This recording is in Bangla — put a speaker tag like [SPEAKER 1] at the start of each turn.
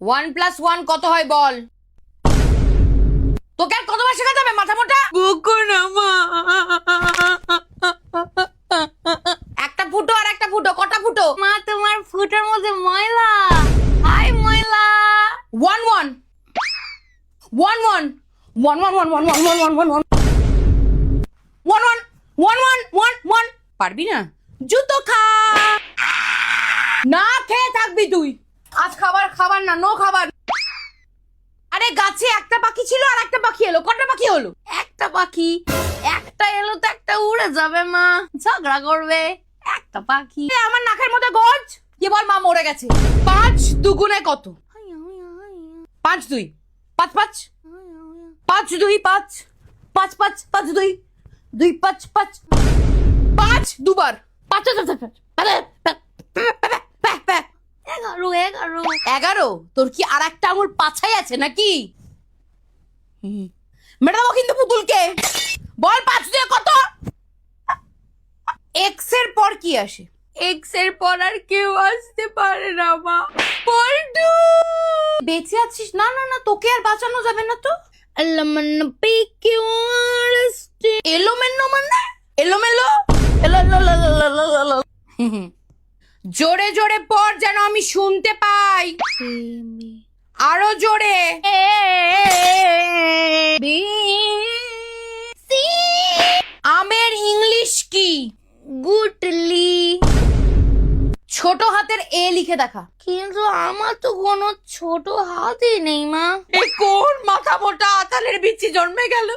[SPEAKER 1] 1+1 কত হয় বল? তোকে আর কতবার শেখাতে হবে মাথা মোটা?
[SPEAKER 2] বকো না মা।
[SPEAKER 1] একটা ফুটো আর একটা ফুটো, কটা ফুটো?
[SPEAKER 2] মা তোমার ফুটোর মধ্যে ময়লা। হাই ময়লা।
[SPEAKER 1] 1-1 1-1 1-1 1-1 1-1 পারবি না? জুতো খা। না খেয়ে থাকবি তুই। আজ খাবার না, নো খাবার। আরে গাছে একটা পাখি ছিল আর একটা পাখি এলো, কটা পাখি হলো?
[SPEAKER 2] একটা পাখি, একটা এলো তো একটা উড়ে যাবে মা, ঝগড়া করবে। একটা পাখি।
[SPEAKER 1] আমার নাকের মধ্যে গজ। কি বল, মা মরে গেছে। 5 দুগুণে কত? 5 2 5 5 5 2 5 5 5 5 2 2 5 5 5 দুবার 5
[SPEAKER 2] 11
[SPEAKER 1] 11। তোর কি আর একটা আঙুল পাছাই আছে নাকি? মেরে দেবো কিন্তু পুতুলকে। বল 5 দিয়ে কত? এক্স এর পর কি আসে?
[SPEAKER 2] এক্স এর পর আর কেউ আসতে পারে না মা।
[SPEAKER 1] পল্টু বেঁচে আছিস? না না না, তোকে আর বাঁচানো যাবে না তো। এলোমেলো মানে এলোমেলো। জোরে জোরে পড় যেন আমি শুনতে পাই। আরো জোরে। আমের ইংলিশ কি?
[SPEAKER 2] গুটলি।
[SPEAKER 1] ছোট হাতের এ লিখে দেখা।
[SPEAKER 2] কিন্তু আমার তো কোনো ছোট হাতই নেই মা।
[SPEAKER 1] এ কোন মাথা মোটা আতালের বিচি জন্মে গেল?